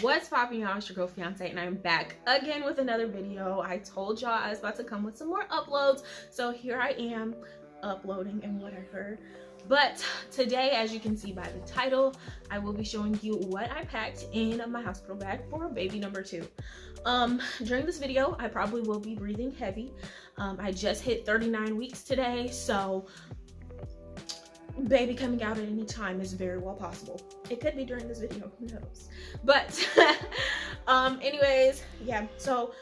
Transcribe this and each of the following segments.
What's popping, y'all? It's your girl fiance, and I'm back again with another video. I told y'all I was about to come with some more uploads, so here I am uploading and whatever. But today, as you can see by the title, I will be showing you what I packed in my hospital bag for baby number 2. During this video, I probably will be breathing heavy. I just hit 39 weeks today, so baby coming out at any time is very well possible. It could be during this video, who knows? But anyways, yeah, so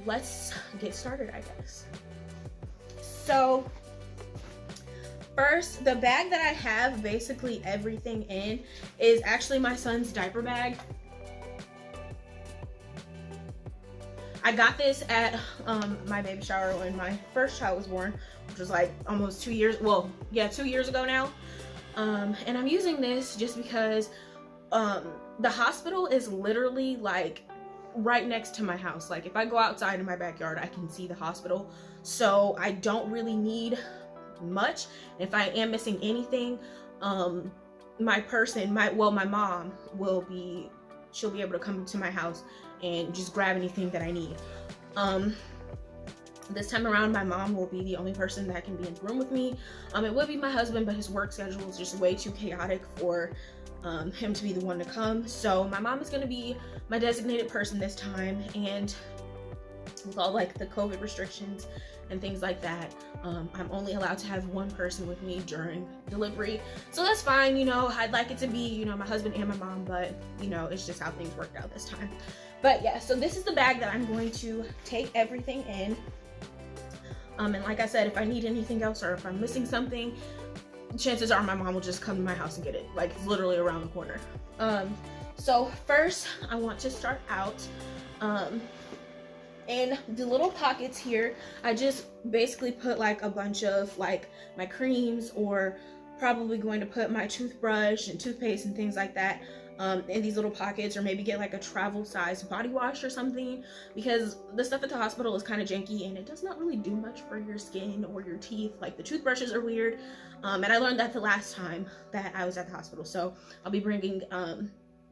let's get started, I guess. So first, the bag that I have basically everything in is actually my son's diaper bag. I got this at my baby shower when my first child was born, which was like almost 2 years, well, yeah, 2 years ago now. And I'm using this just because the hospital is literally like right next to my house. Like if I go outside in my backyard, I can see the hospital. So I don't really need much. If I am missing anything, my mom will be, she'll be able to come to my house and just grab anything that I need. This time around, my mom will be the only person that can be in the room with me. It would be my husband, but his work schedule is just way too chaotic for him to be the one to come. So my mom is going to be my designated person this time, and with all like the COVID restrictions and things like that, I'm only allowed to have one person with me during delivery. So that's fine, you know. I'd like it to be, you know, my husband and my mom, but you know, it's just how things worked out this time. But yeah, so this is the bag that I'm going to take everything in. And like I said, if I need anything else or if I'm missing something, chances are my mom will just come to my house and get it. Like it's literally around the corner. So first I want to start out in the little pockets here. I just basically put like a bunch of like my creams, or probably going to put my toothbrush and toothpaste and things like that in these little pockets, or maybe get like a travel size body wash or something, because the stuff at the hospital is kind of janky and it does not really do much for your skin or your teeth. Like the toothbrushes are weird, and I learned that the last time that I was at the hospital, so I'll be bringing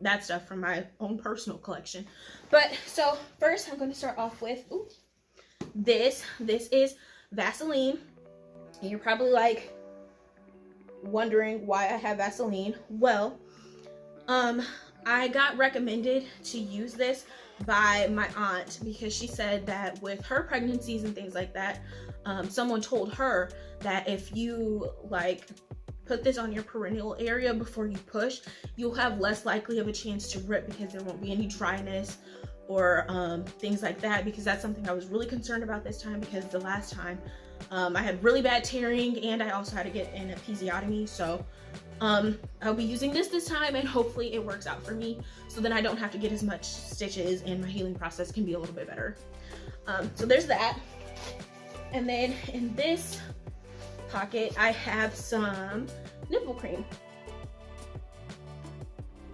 that stuff from my own personal collection. But so first I'm going to start off with this is Vaseline, and you're probably like wondering why I have Vaseline. Well, I got recommended to use this by my aunt because she said that with her pregnancies and things like that, someone told her that if you like put this on your perineal area before you push, you'll have less likely of a chance to rip because there won't be any dryness or things like that, because that's something I was really concerned about this time, because the last time I had really bad tearing and I also had to get an episiotomy. So I'll be using this time, and hopefully it works out for me, so then I don't have to get as much stitches and my healing process can be a little bit better. So there's that. And then in this pocket I have some nipple cream.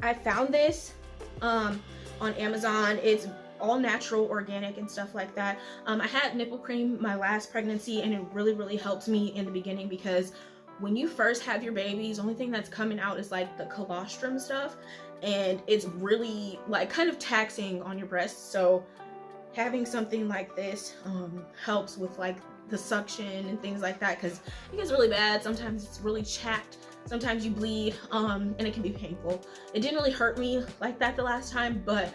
I found this on Amazon. It's all natural, organic and stuff like that. I had nipple cream my last pregnancy, and it really helps me in the beginning, because when you first have your babies, the only thing that's coming out is like the colostrum stuff, and it's really like kind of taxing on your breasts. So having something like this helps with like the suction and things like that, because it gets really bad. Sometimes it's really chapped, sometimes you bleed, and it can be painful. It didn't really hurt me like that the last time, but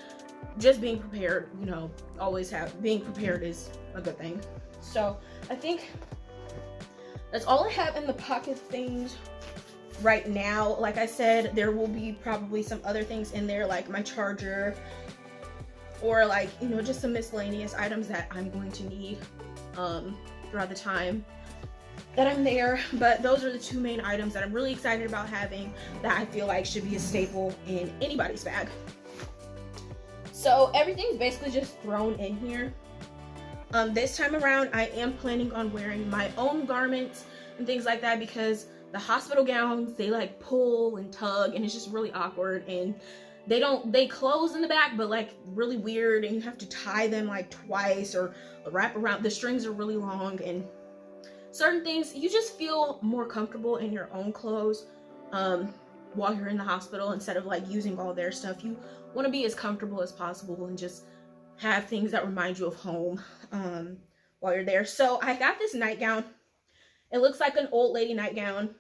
just being prepared, you know, being prepared is a good thing. So I think that's all I have in the pocket things right now. Like I said, there will be probably some other things in there, like my charger, or like, you know, just some miscellaneous items that I'm going to need throughout the time that I'm there. But those are the two main items that I'm really excited about having, that I feel like should be a staple in anybody's bag. So everything's basically just thrown in here. This time around, I am planning on wearing my own garments and things like that, because the hospital gowns, they like pull and tug, and it's just really awkward, and they close in the back, but like really weird, and you have to tie them like twice or wrap around. The strings are really long, and certain things, you just feel more comfortable in your own clothes. while you're in the hospital instead of like using all their stuff. You want to be as comfortable as possible and just have things that remind you of home while you're there. So I got this nightgown. It looks like an old lady nightgown.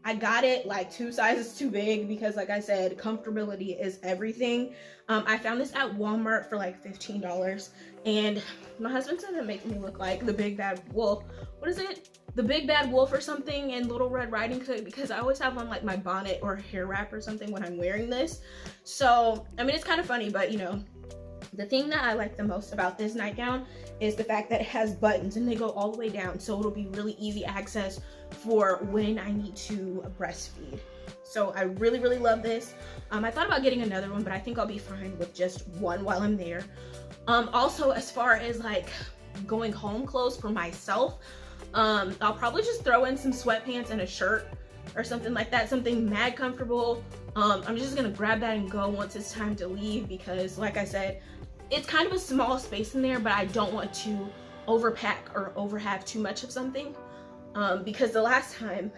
I got it like 2 sizes too big because, like I said, comfortability is everything. I found this at Walmart for like $15, and my husband said it makes me look like the big bad wolf. What is it? The big bad wolf or something in Little Red Riding Hood, because I always have on like my bonnet or hair wrap or something when I'm wearing this. So, I mean, it's kind of funny, but you know, the thing that I like the most about this nightgown is the fact that it has buttons and they go all the way down, so it'll be really easy access for when I need to breastfeed. So I really, really love this. I thought about getting another one, but I think I'll be fine with just one while I'm there. Also, as far as like going home clothes for myself, I'll probably just throw in some sweatpants and a shirt or something like that, something mad comfortable. I'm just gonna grab that and go once it's time to leave, because like I said, it's kind of a small space in there, but I don't want to overpack or overhave too much of something, because the last time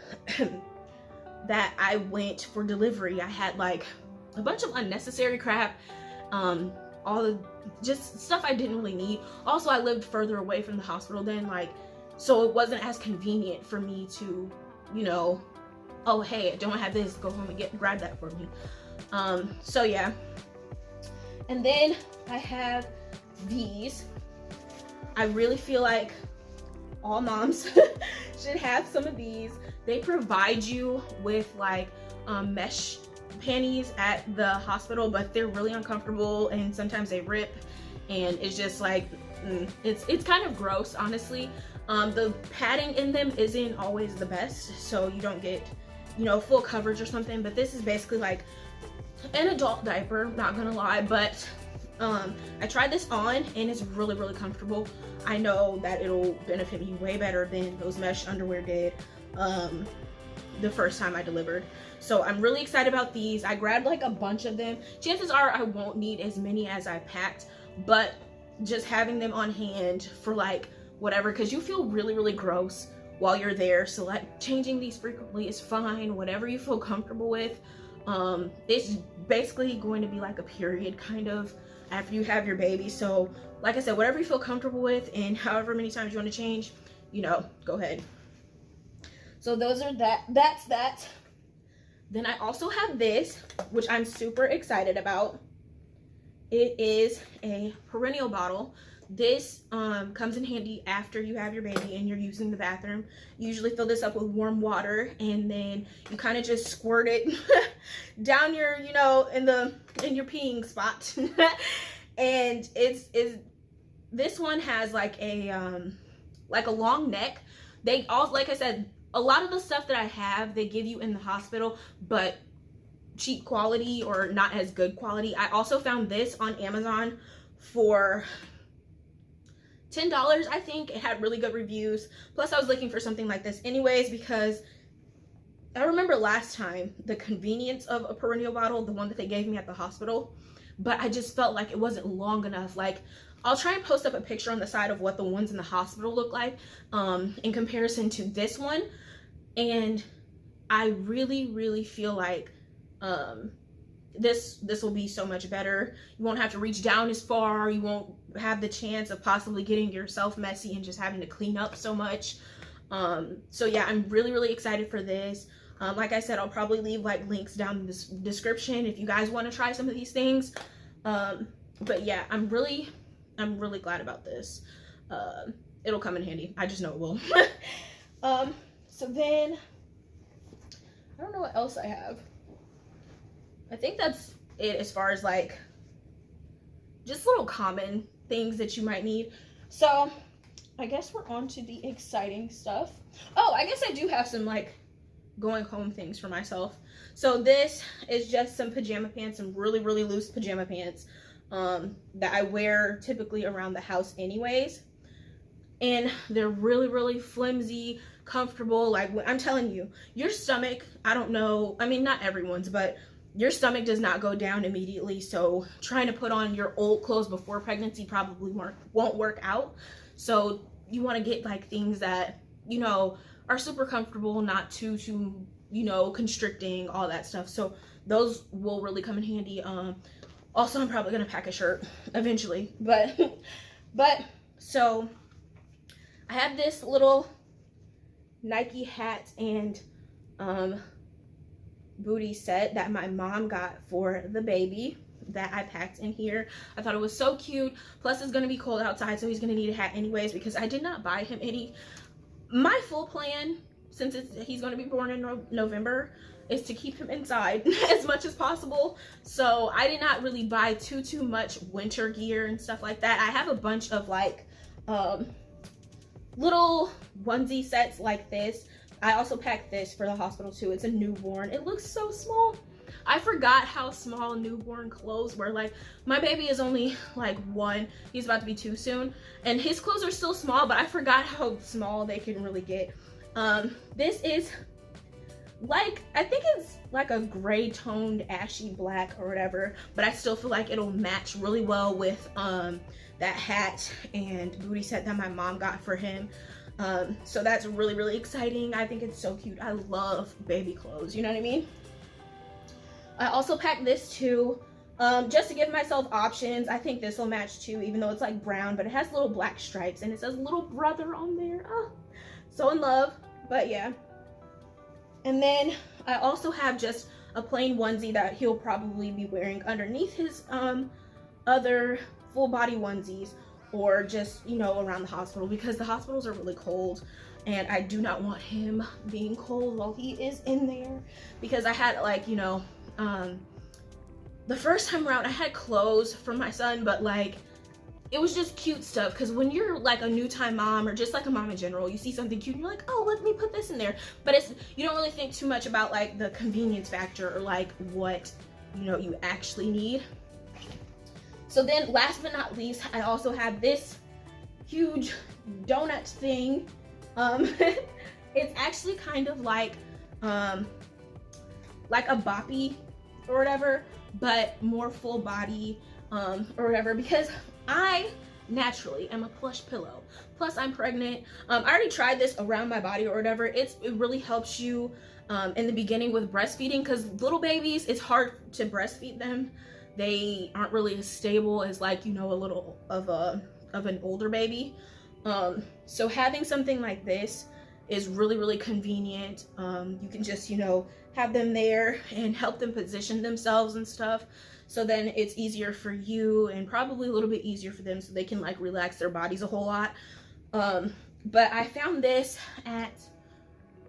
that I went for delivery, I had like a bunch of unnecessary crap, all the just stuff I didn't really need. Also, I lived further away from the hospital then, like, so it wasn't as convenient for me to, you know, oh hey, I don't have this, go home and grab that for me. So yeah. And then I have these. I really feel like all moms should have some of these. They provide you with like mesh panties at the hospital, but they're really uncomfortable and sometimes they rip, and it's just like it's kind of gross, honestly. The padding in them isn't always the best, so you don't get, you know, full coverage or something, but this is basically like an adult diaper, not gonna lie. But I tried this on and it's really, really comfortable. I know that it'll benefit me way better than those mesh underwear did the first time I delivered. So I'm really excited about these. I grabbed like a bunch of them. Chances are I won't need as many as I packed, but just having them on hand for like whatever, because you feel really, really gross while you're there. So like changing these frequently is fine, whatever you feel comfortable with. It's basically going to be like a period kind of after you have your baby. So like I said, whatever you feel comfortable with and however many times you want to change, you know, go ahead. So those are that's that. Then I also have this, which I'm super excited about. It is a perineal bottle. This comes in handy after you have your baby and you're using the bathroom. You usually fill this up with warm water, and then you kind of just squirt it down your, you know, in your peeing spot. And this one has like a long neck. They all, like I said, a lot of the stuff that I have, they give you in the hospital, but cheap quality or not as good quality. I also found this on Amazon for $10, I think. It had really good reviews. Plus I was looking for something like this anyways, because I remember last time the convenience of a perineal bottle, the one that they gave me at the hospital, but I just felt like it wasn't long enough. Like, I'll try and post up a picture on the side of what the ones in the hospital look like in comparison to this one. And I really, really feel like this will be so much better. You won't have to reach down as far. You won't have the chance of possibly getting yourself messy and just having to clean up so much. So yeah, I'm really, really excited for this. Like I said, I'll probably leave like links down in the description if you guys want to try some of these things. But yeah, I'm really glad about this. It'll come in handy. I just know it will. So then, I don't know what else I have. I think that's it as far as like just little common things that you might need. So I guess we're on to the exciting stuff. Oh, I guess I do have some like going home things for myself. So this is just some pajama pants, some really, really loose pajama pants that I wear typically around the house anyways. And they're really, really flimsy, comfortable. Like, I'm telling you, your stomach, I don't know, I mean, not everyone's, but your stomach does not go down immediately. So trying to put on your old clothes before pregnancy probably won't work out. So you want to get like things that, you know, are super comfortable, not too you know, constricting, all that stuff. So those will really come in handy. Also, I'm probably gonna pack a shirt eventually, but so I have this little Nike hat and booty set that my mom got for the baby that I packed in here. I thought it was so cute. Plus, it's gonna be cold outside, so he's gonna need a hat anyways, because I did not buy him any. My full plan, since he's gonna be born in November, is to keep him inside as much as possible. So I did not really buy too much winter gear and stuff like that. I have a bunch of like little onesie sets like this. I also packed this for the hospital too. It's a newborn. It looks so small. I forgot how small newborn clothes were. Like, my baby is only like 1. He's about to be 2 soon, and his clothes are still small, but I forgot how small they can really get. This is like, I think it's like a gray toned ashy black or whatever, but I still feel like it'll match really well with that hat and booty set that my mom got for him. So that's really exciting. I think it's so cute. I love baby clothes, you know what I mean? I also packed this too, just to give myself options. I think this will match too, even though it's like brown, but it has little black stripes and it says little brother on there. Oh, so in love. But yeah. And then I also have just a plain onesie that he'll probably be wearing underneath his other full body onesies, or just, you know, around the hospital, because the hospitals are really cold and I do not want him being cold while he is in there. Because I had, like, you know, the first time around I had clothes for my son, but like it was just cute stuff, because when you're like a new time mom, or just like a mom in general, you see something cute and you're like, oh, let me put this in there. But it's, you don't really think too much about like the convenience factor, or like what, you know, you actually need. So then last but not least, I also have this huge donut thing. It's actually kind of like a boppy or whatever, but more full body or whatever, because I naturally am a plush pillow. Plus I'm pregnant. I already tried this around my body or whatever. It really helps you in the beginning with breastfeeding, because little babies, it's hard to breastfeed them. They aren't really as stable as, like, you know, a little of an older baby. So having something like this is really convenient. You can just, you know, have them there and help them position themselves and stuff. So then it's easier for you, and probably a little bit easier for them, so they can like relax their bodies a whole lot. But I found this at,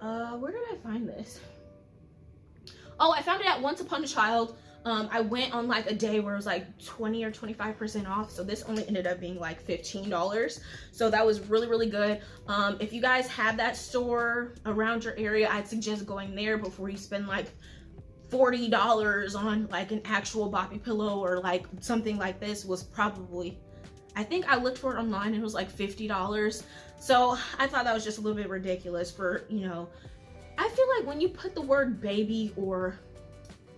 where did I find this? Oh, I found it at Once Upon a Child. I went on like a day where it was like 20 or 25% off. So this only ended up being like $15. So that was really good. If you guys have that store around your area, I'd suggest going there before you spend like $40 on like an actual boppy pillow, or like something like this was probably, I think I looked for it online and it was like $50. So I thought that was just a little bit ridiculous for, you know, I feel like when you put the word baby or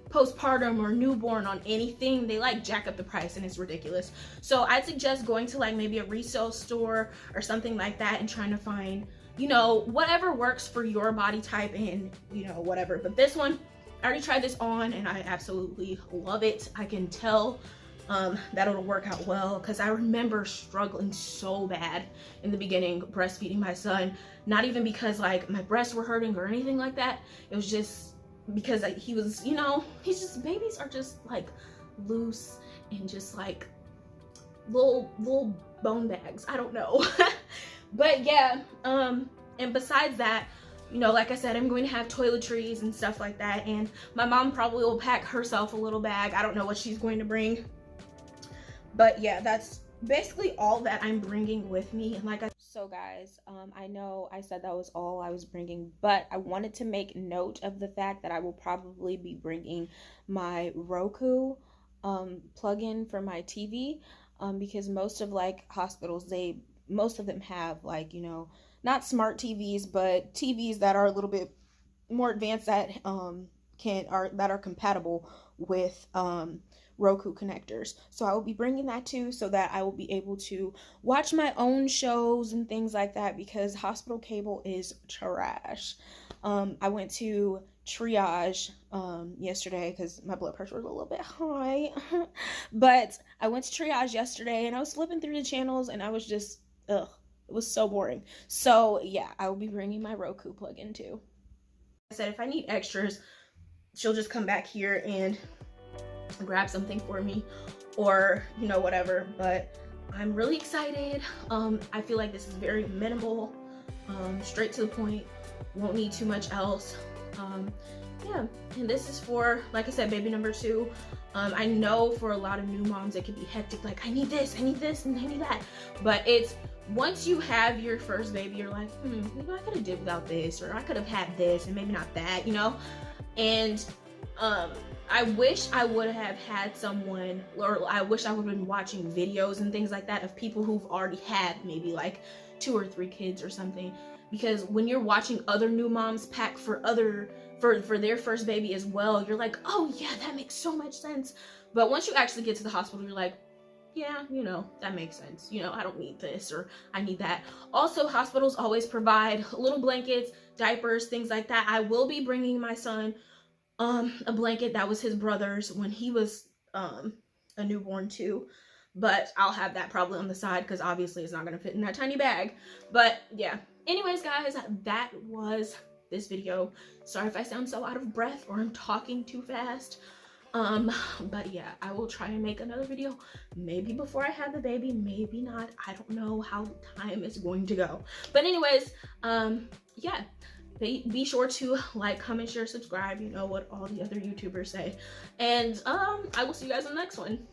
postpartum or newborn on anything, they like jack up the price and it's ridiculous. So I'd suggest going to like maybe a resale store or something like that and trying to find, you know, whatever works for your body type and, you know, whatever. But this one, I already tried this on and I absolutely love it. I can tell that it'll work out well, because I remember struggling so bad in the beginning breastfeeding my son. Not even because like my breasts were hurting or anything like that. It was just because he was, you know, he's just, babies are just like loose and just like little bone bags. I don't know. But yeah, and besides that, you know, like I said, I'm going to have toiletries and stuff like that, and my mom probably will pack herself a little bag. I don't know what she's going to bring, but yeah, that's basically all that I'm bringing with me. And like so guys, I know I said that was all I was bringing, but I wanted to make note of the fact that I will probably be bringing my Roku plug-in for my TV, because most of like hospitals, most of them have like, you know, not smart TVs, but TVs that are a little bit more advanced, that that are compatible with Roku connectors. So I will be bringing that too, so that I will be able to watch my own shows and things like that, because hospital cable is trash. I went to triage yesterday because my blood pressure was a little bit high. But I went to triage yesterday and I was flipping through the channels and I was just, ugh, it was so boring. So yeah, I will be bringing my Roku plug-in too. I said if I need extras, she'll just come back here and grab something for me, or you know, whatever. But I'm really excited. I feel like this is very minimal, straight to the point, won't need too much else. Yeah, and this is for, like I said, baby number 2. I know for a lot of new moms it can be hectic, like I need this, and I need that. But it's, once you have your first baby, you're like, you know, I could have did without this, or I could have had this and maybe not that, you know. And I wish I would have had someone, or I wish I would have been watching videos and things like that of people who've already had maybe like 2 or 3 kids or something. Because when you're watching other new moms pack for their first baby as well, you're like, oh yeah, that makes so much sense. But once you actually get to the hospital, you're like, yeah, you know, that makes sense. You know, I don't need this, or I need that. Also, hospitals always provide little blankets, diapers, things like that. I will be bringing my son a blanket that was his brother's when he was a newborn too. But I'll have that probably on the side because obviously it's not going to fit in that tiny bag. But yeah. Anyways, guys, that was this video. Sorry if I sound so out of breath or I'm talking too fast. But yeah, I will try and make another video maybe before I have the baby, maybe not. I don't know how time is going to go. But anyways, yeah, be sure to like, comment, share, subscribe. You know what all the other YouTubers say. And I will see you guys in the next one.